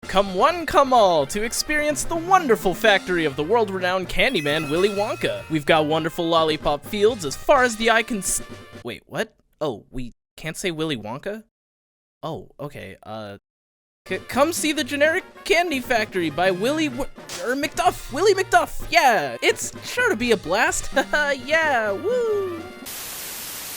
Come one, come all, to experience the wonderful factory of the world-renowned Candyman Willy Wonka. We've got wonderful lollipop fields as far as the eye can Wait, what? Oh, we can't say Willy Wonka? Oh, okay, come see the generic candy factory by Willy McDuff! Willy McDuff! Yeah, it's sure to be a blast! Haha, yeah, woo!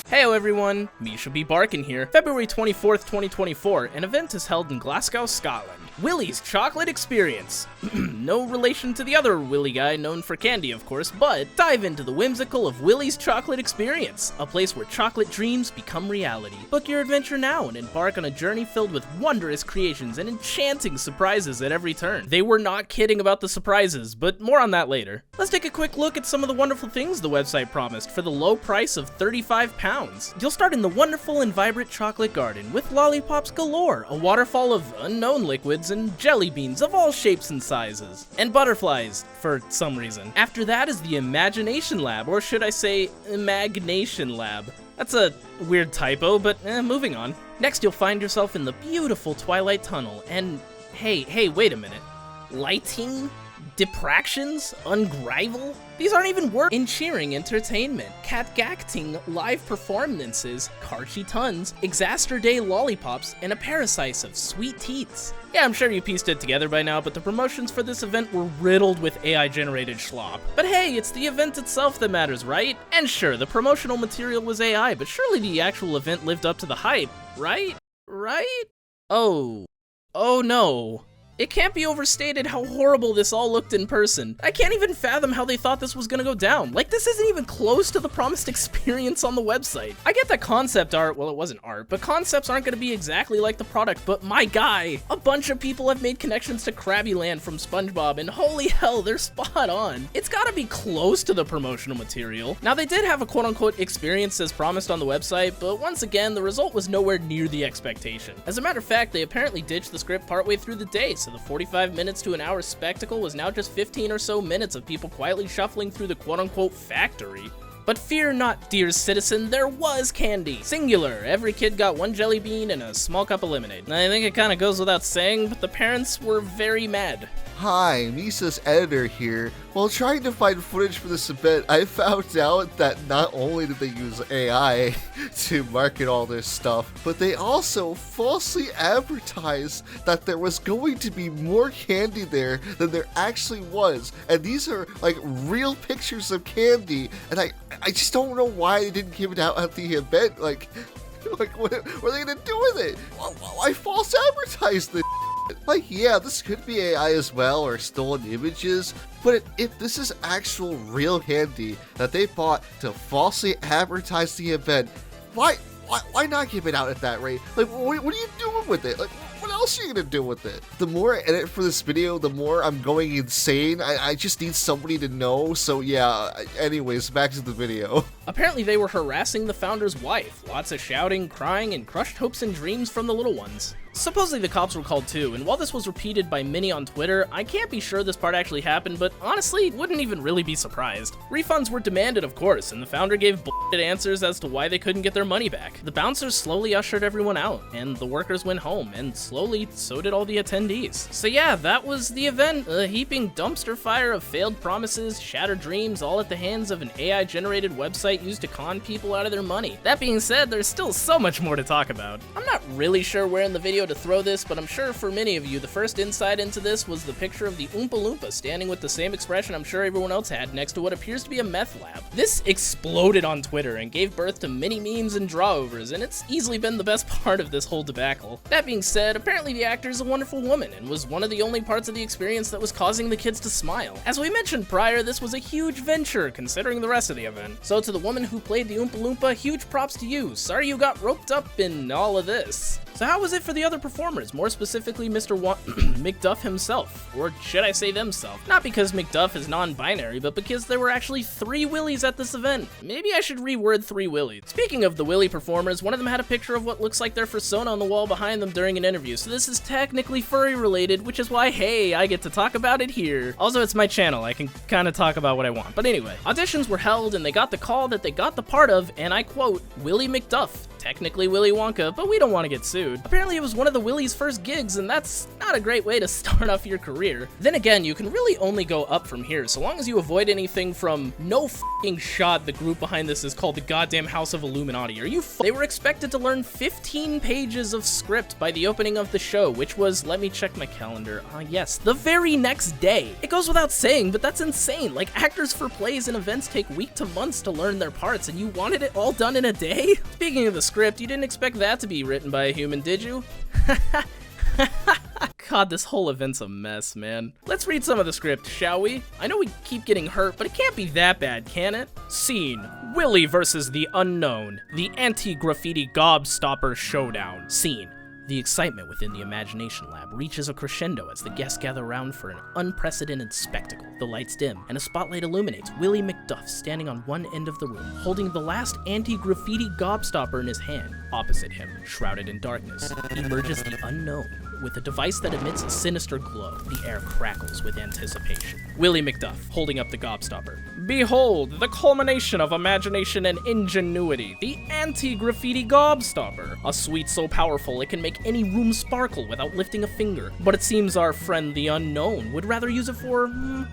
Heyo everyone, Misha B. Barkin here. February 24th, 2024, an event is held in Glasgow, Scotland. Willy's Chocolate Experience. No relation to the other Willy guy known for candy, of course, but dive into the whimsical of Willy's Chocolate Experience, a place where chocolate dreams become reality. Book your adventure now and embark on a journey filled with wondrous creations and enchanting surprises at every turn. They were not kidding about the surprises, but more on that later. Let's take a quick look at some of the wonderful things the website promised for the low price of £35. You'll start in the wonderful and vibrant chocolate garden with lollipops galore, a waterfall of unknown liquids, and jelly beans of all shapes and sizes, and butterflies for some reason. After that is the Imagination Lab, or should I say Imagination Lab. That's a weird typo, but moving on. Next you'll find yourself in the beautiful Twilight Tunnel, and hey, wait a minute. Lighting? Depractions? Ungrival? These aren't even words. In cheering entertainment, catgacting live performances, Karchi tons, Exaster Day lollipops, and a parasites of sweet teats. Yeah, I'm sure you pieced it together by now, but the promotions for this event were riddled with AI-generated schlop. But hey, it's the event itself that matters, right? And sure, the promotional material was AI, but surely the actual event lived up to the hype, right? Right? Oh no. It can't be overstated how horrible this all looked in person. I can't even fathom how they thought this was gonna go down. Like, this isn't even close to the promised experience on the website. I get that concept art, well, it wasn't art, but concepts aren't gonna be exactly like the product, but my guy, a bunch of people have made connections to Krabby Land from SpongeBob, and holy hell, they're spot on. It's gotta be close to the promotional material. Now, they did have a quote-unquote experience as promised on the website, but once again, the result was nowhere near the expectation. As a matter of fact, they apparently ditched the script partway through the day, so the 45 minutes to an hour spectacle was now just 15 or so minutes of people quietly shuffling through the quote-unquote factory. But fear not, dear citizen, there was candy. Singular. Every kid got one jelly bean and a small cup of lemonade. I think it kinda goes without saying, but the parents were very mad. Hi, Misa's editor here. While trying to find footage for this event, I found out that not only did they use AI to market all this stuff, but they also falsely advertised that there was going to be more candy there than there actually was. And these are like real pictures of candy, and I just don't know why they didn't give it out at the event. Like what are they gonna do with it? Why false advertise this? Like, yeah, this could be AI as well, or stolen images, but if this is actual real candy that they bought to falsely advertise the event, why not give it out at that rate? Like, what are you doing with it? Like, what else are you gonna do with it? The more I edit for this video, the more I'm going insane. I just need somebody to know, so yeah, anyways, back to the video. Apparently they were harassing the founder's wife. Lots of shouting, crying, and crushed hopes and dreams from the little ones. Supposedly the cops were called too, and while this was repeated by many on Twitter, I can't be sure this part actually happened, but honestly, wouldn't even really be surprised. Refunds were demanded, of course, and the founder gave bullshit answers as to why they couldn't get their money back. The bouncers slowly ushered everyone out, and the workers went home, and slowly, so did all the attendees. So yeah, that was the event, a heaping dumpster fire of failed promises, shattered dreams, all at the hands of an AI-generated website used to con people out of their money. That being said, there's still so much more to talk about. I'm not really sure where in the video to throw this, but I'm sure for many of you, the first insight into this was the picture of the Oompa Loompa standing with the same expression I'm sure everyone else had next to what appears to be a meth lab. This exploded on Twitter and gave birth to many memes and drawovers, and it's easily been the best part of this whole debacle. That being said, apparently the actor is a wonderful woman and was one of the only parts of the experience that was causing the kids to smile. As we mentioned prior, this was a huge venture considering the rest of the event. So to the woman who played the Oompa Loompa, huge props to you. Sorry you got roped up in all of this. So how was it for the other performers, more specifically Mr. McDuff himself? Or should I say themselves? Not because McDuff is non-binary, but because there were actually 3 Willys at this event. Maybe I should reword 3 Willys. Speaking of the Willy performers, one of them had a picture of what looks like their persona on the wall behind them during an interview, so this is technically furry related, which is why, hey, I get to talk about it here. Also, it's my channel, I can kind of talk about what I want. But anyway, auditions were held and they got the call that they got the part of, and I quote, Willy McDuff, technically Willy Wonka, but we don't want to get sued. Apparently it was one of the Willy's first gigs, and that's not a great way to start off your career. Then again, you can really only go up from here, so long as you avoid anything from no f***ing shot the group behind this is called the goddamn House of Illuminati. Are you They were expected to learn 15 pages of script by the opening of the show, which was, let me check my calendar, yes, the very next day. It goes without saying, but that's insane. Like, actors for plays and events take weeks to months to learn their parts, and you wanted it all done in a day? Speaking of the script, you didn't expect that to be written by a human, did you? God, this whole event's a mess, man. Let's read some of the script, shall we? I know we keep getting hurt, but it can't be that bad, can it? Scene: Willy versus the Unknown, the Anti-Graffiti Gobstopper Showdown. Scene: the excitement within the Imagination Lab reaches a crescendo as the guests gather around for an unprecedented spectacle. The lights dim, and a spotlight illuminates Willy McDuff standing on one end of the room, holding the last anti-graffiti gobstopper in his hand. Opposite him, shrouded in darkness, emerges the Unknown, with a device that emits a sinister glow. The air crackles with anticipation. Willy McDuff, holding up the gobstopper. Behold, the culmination of imagination and ingenuity, the anti-graffiti gobstopper. A sweet so powerful it can make any room sparkle without lifting a finger. But it seems our friend the Unknown would rather use it for,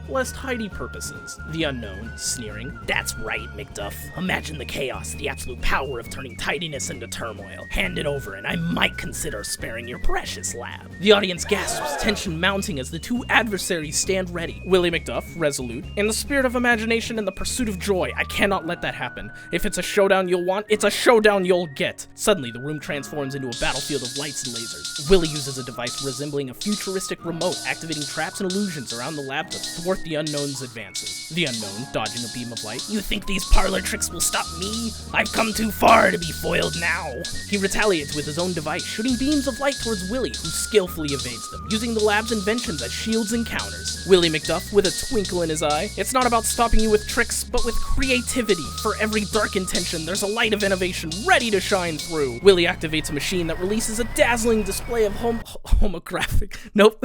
less tidy purposes. The Unknown, sneering. That's right, McDuff. Imagine the chaos, the absolute power of turning tidiness into turmoil. Hand it over and I might consider sparing your precious lab. The audience gasps, tension mounting as the two adversaries stand ready. Willy McDuff, resolute. In the spirit of imagination and the pursuit of joy, I cannot let that happen. If it's a showdown you'll want, it's a showdown you'll get. Suddenly, the room transforms into a battlefield of lights and lasers. Willy uses a device resembling a futuristic remote, activating traps and illusions around the lab to thwart the Unknown's advances. The Unknown, dodging a beam of light. You think these parlor tricks will stop me? I've come too far to be foiled now. He retaliates with his own device, shooting beams of light towards Willy, who skillfully evades them, using the lab's inventions as shields and counters. Willy McDuff, with a twinkle in his eye. It's not about stopping you with tricks, but with creativity. For every dark intention, there's a light of innovation ready to shine through. Willy activates a machine that releases a dazzling display of homographic. Nope.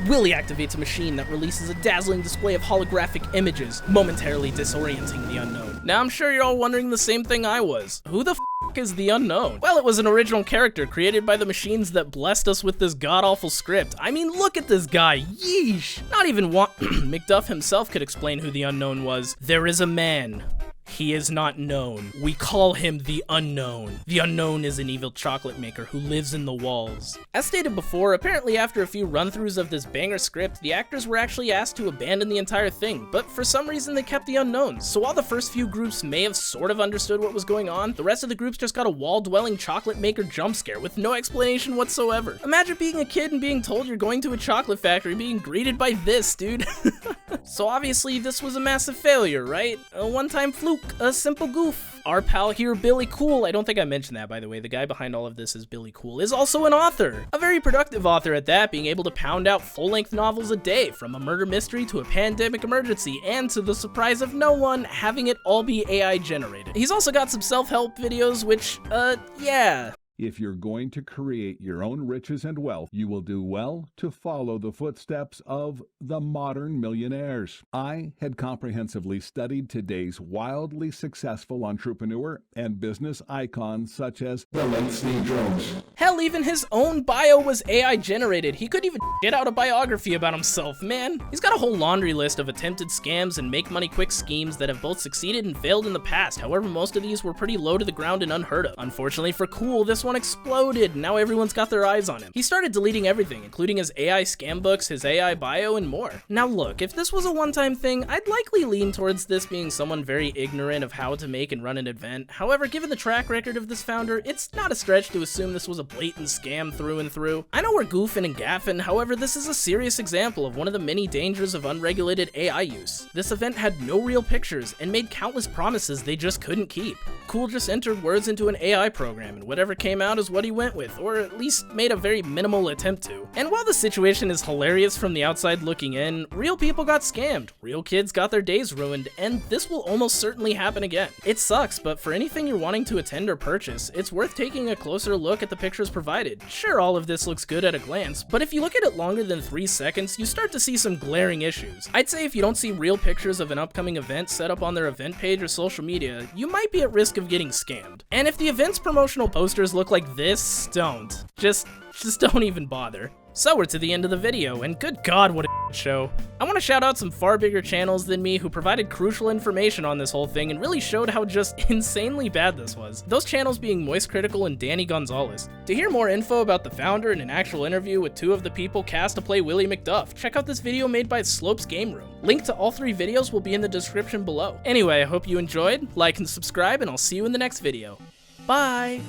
Willy activates a machine that releases a dazzling display of holographic images, momentarily disorienting the Unknown. Now I'm sure you're all wondering the same thing I was. Who the is the Unknown? Well, it was an original character created by the machines that blessed us with this god-awful script. I mean, look at this guy, yeesh! Not even McDuff himself could explain who the Unknown was. There is a man. He is not known. We call him the Unknown. The Unknown is an evil chocolate maker who lives in the walls. As stated before, apparently after a few run-throughs of this banger script, the actors were actually asked to abandon the entire thing, but for some reason they kept the Unknowns. So while the first few groups may have sort of understood what was going on, the rest of the groups just got a wall-dwelling chocolate maker jump scare with no explanation whatsoever. Imagine being a kid and being told you're going to a chocolate factory being greeted by this, dude. So obviously this was a massive failure, right? A one-time fluke, a simple goof. Our pal here, Billy Cool, I don't think I mentioned that, by the way, the guy behind all of this is Billy Cool, is also an author. A very productive author at that, being able to pound out full-length novels a day, from a murder mystery to a pandemic emergency, and to the surprise of no one, having it all be AI generated. He's also got some self-help videos, which, yeah. If you're going to create your own riches and wealth, you will do well to follow the footsteps of the modern millionaires. I had comprehensively studied today's wildly successful entrepreneur and business icons such as the late Steve Jobs. Hell, even his own bio was AI generated. He couldn't even get out a biography about himself, man. He's got a whole laundry list of attempted scams and make money quick schemes that have both succeeded and failed in the past. However, most of these were pretty low to the ground and unheard of. Unfortunately for Cool, this one exploded. Now everyone's got their eyes on him. He started deleting everything, including his AI scam books, his AI bio, and more. Now look, if this was a one-time thing, I'd likely lean towards this being someone very ignorant of how to make and run an event. However, given the track record of this founder, it's not a stretch to assume this was a blatant scam through and through. I know we're goofing and gaffing, however, this is a serious example of one of the many dangers of unregulated AI use. This event had no real pictures and made countless promises they just couldn't keep. Cool just entered words into an AI program, and whatever came came out as what he went with, or at least made a very minimal attempt to. And while the situation is hilarious from the outside looking in, real people got scammed, real kids got their days ruined, and this will almost certainly happen again. It sucks, but for anything you're wanting to attend or purchase, it's worth taking a closer look at the pictures provided. Sure, all of this looks good at a glance, but if you look at it longer than 3 seconds, you start to see some glaring issues. I'd say if you don't see real pictures of an upcoming event set up on their event page or social media, you might be at risk of getting scammed. And if the event's promotional posters look like this, don't. Just don't even bother. So we're to the end of the video, and good god, what a show. I want to shout out some far bigger channels than me who provided crucial information on this whole thing and really showed how just insanely bad this was. Those channels being Moist Critical and Danny Gonzalez. To hear more info about the founder and an actual interview with 2 of the people cast to play Willy McDuff, check out this video made by Slopes Game Room. Link to all 3 videos will be in the description below. Anyway, I hope you enjoyed, like and subscribe, and I'll see you in the next video. Bye!